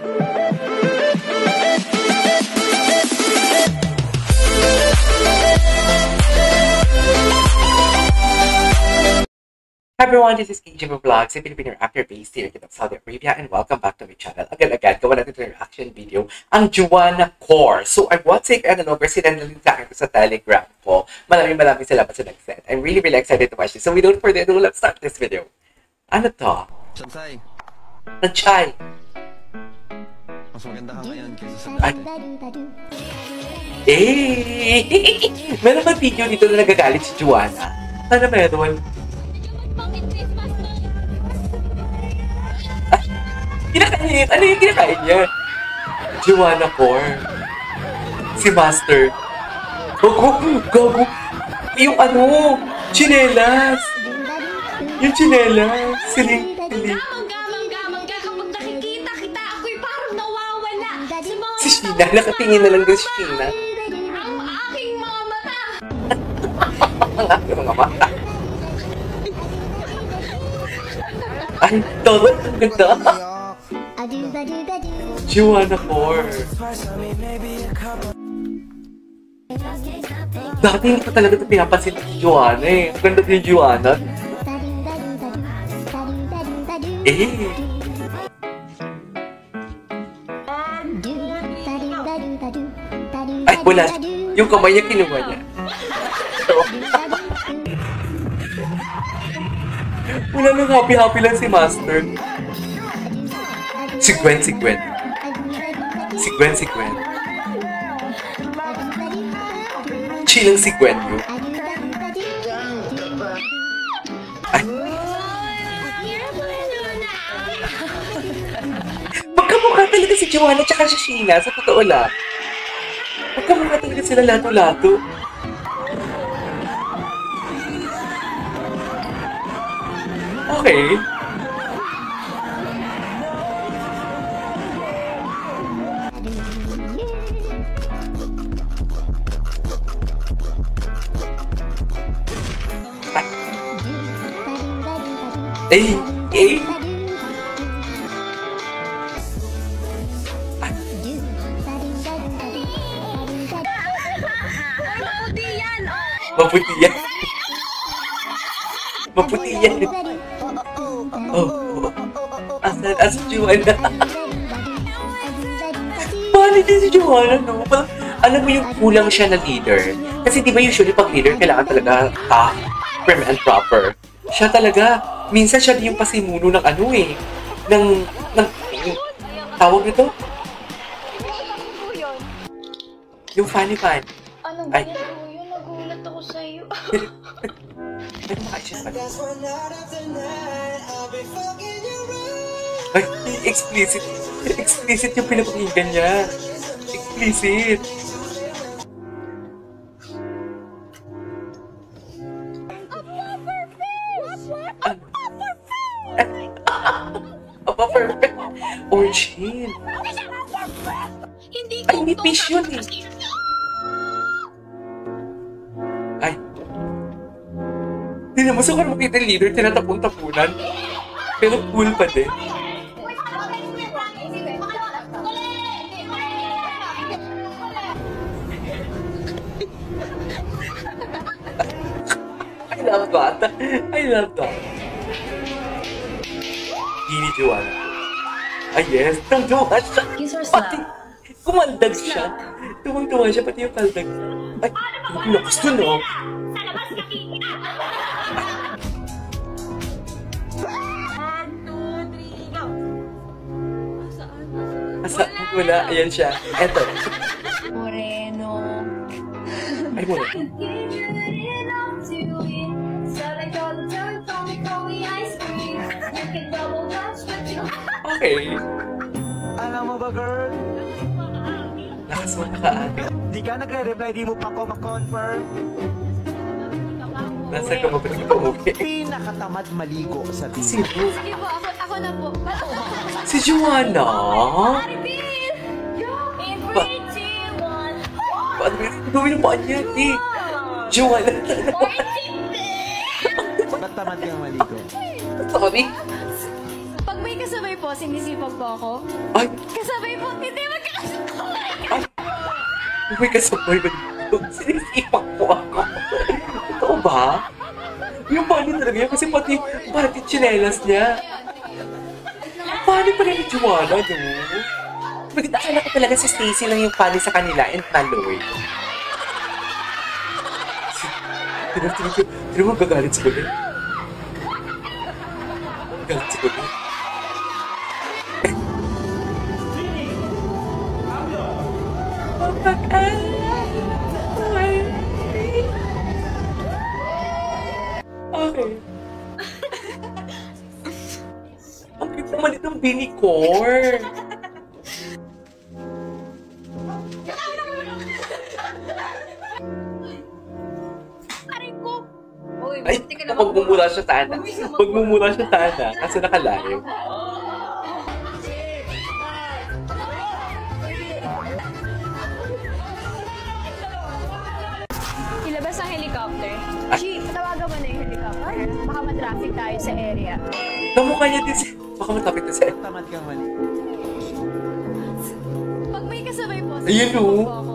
Hi everyone, this is KGM Vlogs, a Filipino actor based here in Saudi Arabia, and welcome back to my channel. Again, gawa natin ito yung reaction video, ang Juana Core. So, I WhatsApp and kasi nandun sa akin sa Telegram ko. Maraming salamat sa nag-send. I'm really excited to watch this. So, without further ado, let's start this video. Ano to? Chansay. Chansay. Mas maganda ka ngayon kaysa sa dati. Meron ba video dito na nagagalit si Juana? Sana meron. Kinakain niya yun. Ano yung kinakain niya? Juana Core. Si Master. Gago. Yung ano, chinelas. Yung chinelas. Siling. Gamang ka kapag nakikita kita, ako'y parang nawawala. Si Sheena, nakatingin na lang doon si Sheena. Ang aking mga mata. Ang aking mga mata. Ay, todo. Ang ganda. Juana Core. Dati hindi pa talaga ito pinapansin ni Juana eh. Ang ganda yung Juana. Ay, wala. Yung kamay niya kinuha niya. Wala nang happy lang si Master. Si Gwen. Chilang si Gwen yun. Ay. Magkamukha talaga si Juana tsaka si Sheena, sa totoo lang. Magkamukha talaga sila lato-lato. Okay. Ay. Maputi yan. Asan si Juana? Paano din si Juana, no? Alam mo yung kulang siya na leader. Kasi di ba usually pag leader, kailangan talaga tough, prim and proper. Siya talaga, minsan siya yung pasimuno ng ano eh. Ng tawag nito? Yung funny fan. Ano ba yan, Kuya? Nagulat ako sa'yo. Ay, kumakain siya pala. Ay, explicit. Explicit yung pinapakinggan niya. Explicit. Apa perfect. Origin. Ay, may fish yun eh. Ay. Hindi naman sa kung makita yung leader, tinatapon-tapunan. Pero cool pa din. I love that. Gini Juana. Ay yes, tuwang-tuwa siya. Pati, kumandag siya. Tuwang-tuwa siya, pati yung kaldag. Ay, yung lakas dun, no? Asa? Wala, ayan siya. Eto. Moreno. Ay, Moreno. Okay. Alam mo ba, girl? Lakas mo naka-ate. Di ka nagre-reply, di mo pa ako ma-confirm. Nasa ka mabuti. Pinakatamad maligo sa TV. Sino? Sige po, ako na po. Si Juana? Reveal! In 3, 2, 1. Paano ba yung gawin ang paan niya, eh? Juana talaga. Ba't tamad kang maligo? Sorry. Pag may kasabay po, sinisipag po ako. Ay! Kasabay po, hindi magkakasabay. Ay! May kasabay ba dito? Sinisipak po ako. Totoo ba? Yung funny talaga yun kasi pati tsinelas niya. Funny pa rin ni Juana, no? Bakit akala ko talaga si Stacy lang yung funny sa kanila and Maloy. Tino mo gagalit sa gabi? Galit sa gabi? Okay. Ang cute naman itong Binicore. Aray ko. Uy, Ay, buti ka naman. magmumula siya sana. Magmumula siya sana. Kaso nakalayo. Ilabas ang helicopter. Ay. Chi, tawagan mo na yung helicopter. Baka ma-traffic tayo sa area. Namukha niya din si... Baka matapit na siya. Tamad ka mali. Pag may kasabay po, Ayun, sinisipag oh. po ako.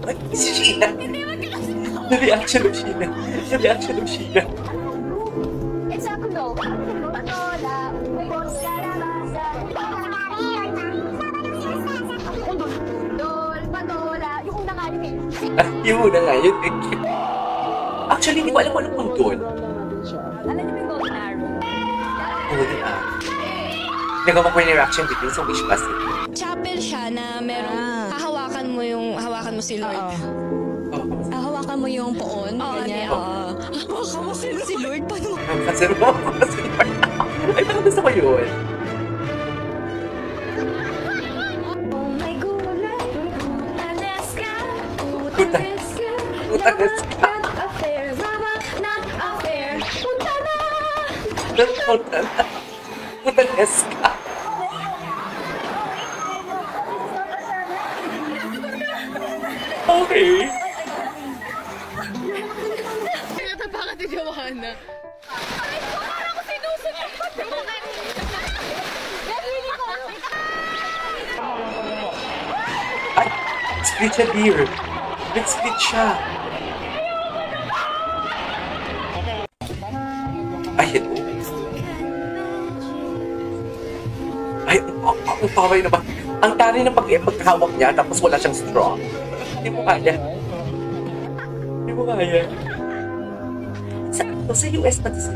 Ay, si Sheena. Hindi magkakasabay. The reaction of Sheena. The reaction of Sheena. It's a kuno. Patola. Boss Carabasa. Dol, patola. Yung unang anime. Ah, yun na nga yun. Actually, hindi ko alam kung ano kung doon. Alam niyo ba yung Golden Arrow? Golden Arrow. Nagawa ko yung reaction video sa Wish Bus. Chapel siya na merong hawakan mo si Lord. Hawakan mo yung poon, ganyan. Hawakan mo si Lord, paano? Kasi mo, ay, parang gusto ko yun. Oh my gulay. Alaska. Utaneska. Not a fair. Mama, not a fair. Punta na. Putanes ka. Okay. Natapakan si Joanna. Ay, parang ako sinusunod. Ay, split siya, dear. Split siya. Ay, hello. Ay, ang taway naman. Ang tari ng pagkahawak niya, tapos wala siyang straw. Hindi mo kaya. Hindi mo kaya. Sa US pa siya.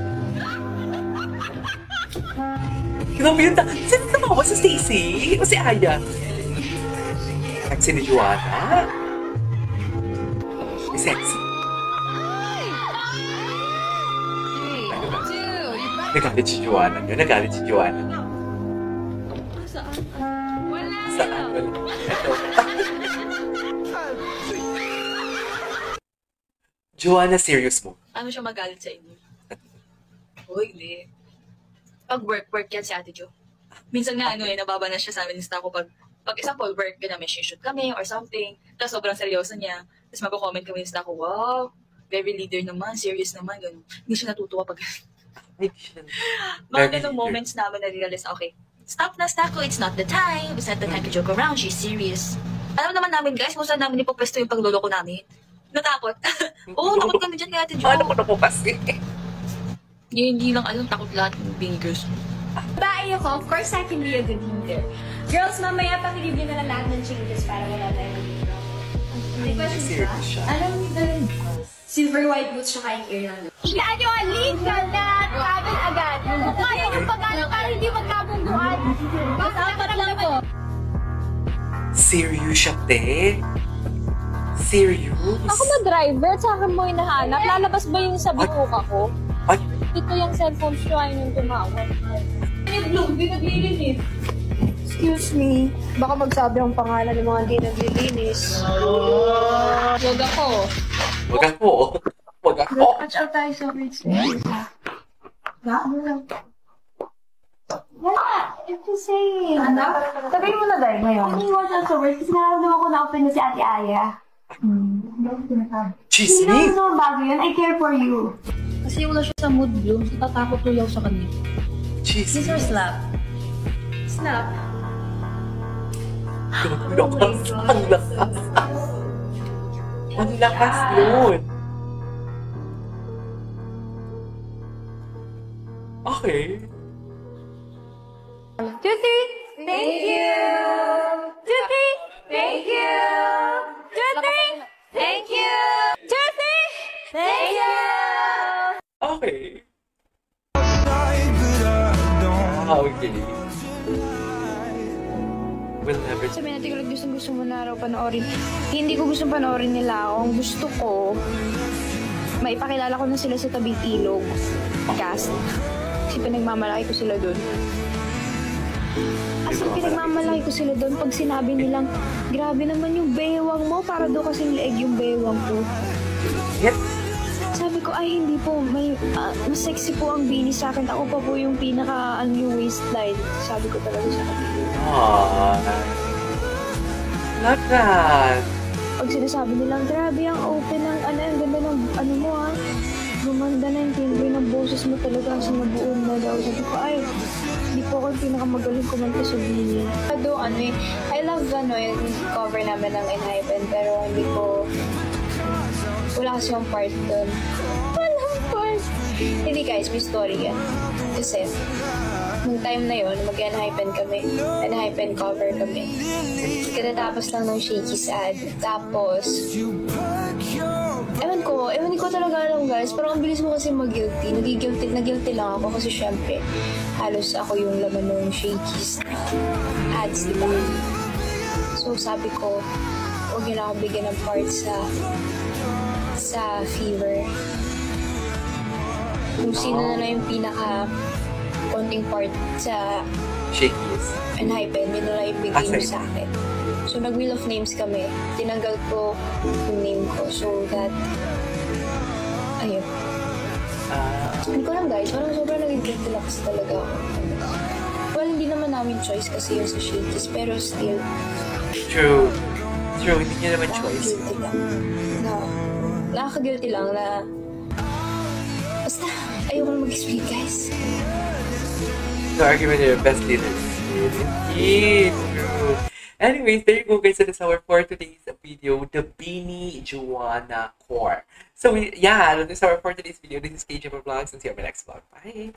Grabe yun. Sino tumawa sa Stacy? O si Aya? Sexy ni Joanna. May sexy. Nagalit si Joanna. Nagalit si Joanna. Wala. Saan? Wala. Ito. Joanna, serious mo? Ano siya magalit sa inyo? O hindi. Pag work yan si Ate Jo. Minsan nga nababa na siya sa amin ko pag example, work ka may shoot kami or something, tapos sobrang seryoso niya, tapos mag-comment kami sa ko, wow, very leader naman, serious naman, ganun. Hindi siya natutuwa pag mga ganung moments namin na-realize, okay, stop na, Stako, it's not the time, it's not the time to joke around, she's serious. Alam naman namin guys, kung saan namin ipopwesto yung pagluloko namin. Natakot. Oo, takot kami dyan kay Ate Jo. Paano ko na po kasi? Hindi lang alam, takot lahat ng bingers. Bae ako, of course I can be a good leader. Girls, mamaya pakilibin na lang lahat ng changes para wala tayong leader. May question Serious ba? siya. Alam niyo ba yung silver white boots tsaka yung ear lang? Yan yung lead ka na travel agad. Kaya yung pag-alang para hindi magkabungguan. Basta apat lang po. Serious siya, te? Serious? Ako na driver, at saka mo hinahanap. Lalabas ba yung sa buka ko? Ay, Ito yung cellphone ko, ayaw yung tumawag. Excuse me. Baka magsabi ang pangalan ng mga hindi naglilinis. Huwag ako. wag ako. Wag ako. Watch out tayo sa grades. Ano lang? It's the same. Anak, sabihin mo na dahil ngayon. Hindi watch out sa words kasi nararamdaman ko na-open na si Ate Aya. Chismis? Hindi naman bago yun. I care for you. Kasi wala siya sa mood, Bloom. Tatakot tuyaw sa kanya. Chismis? Slap. Snap. Lakas. Ang lakas. Ang lakas nun. Okay. Tuti, thank you. Tuti, thank you. Tuti, thank you. Tuti, thank you. Okay. Okay. We'll never... Sabi natin kung gusto mo na raw panoorin. Hindi ko gustong panoorin nila ako. Ang gusto ko, maipakilala ko na sila sa Tabing Ilog cast. Kasi pinagmamalaki ko sila dun. As in, pinagmamalaki ko sila dun pag sinabi nilang, grabe naman yung bewang mo, para doon kasing leeg yung bewang ko. Yep. Sabi ko, ay hindi po, mas sexy po ang bini sa akin. Ako pa po yung yung waistline. Sabi ko talaga sa kanila. Aww. Love that. Pag sinasabi nilang, grabe ang open ng ang ganda ng ano mo ha. Gumanda na yung timbre ng boses mo talaga sa nabuon na daw. Sabi ko, ay, hindi po ako yung pinakamagaling kumanta sa bini. I love yung cover namin ng Enhypen, pero hindi ko, wala kasi yung part doon. Walang part! Hindi guys, may story yan. Kasi, nung time na yun, mag-Enhypen kami. Enhypen cover kami. Katatapos lang ng Shakey's ad. Tapos, ewan ko talaga alam guys. Parang ang bilis mo kasi mag-guilty. Nag-guilty lang ako kasi syempre, halos ako yung laman ng Shakey's ads, diba? So sabi ko, huwag yun ako bigyan ng part sa Fever. Kung sino na lang yung pinaka konting part sa Shakey's. Enhypen, yun na lang yung bigay mo sa akin. So nag-wheel of names kami. Tinanggal ko yung name ko so that ayun. Hindi ko lang guys, parang sobrang nag-guilty talaga ako. Well, hindi naman namin choice kasi yun sa Shakey's, pero still. True. Hindi nyo naman choice. Guilty lang. Nakaka-guilty lang na basta, ayoko na mag-explain guys. The argument of your best leaders. Indeed. True. Anyways, there you go guys. That is our for today's video, the Beanie Juana core. So yeah, that is our for today's video. This is KJ Vlogs and see you on my next vlog. Bye.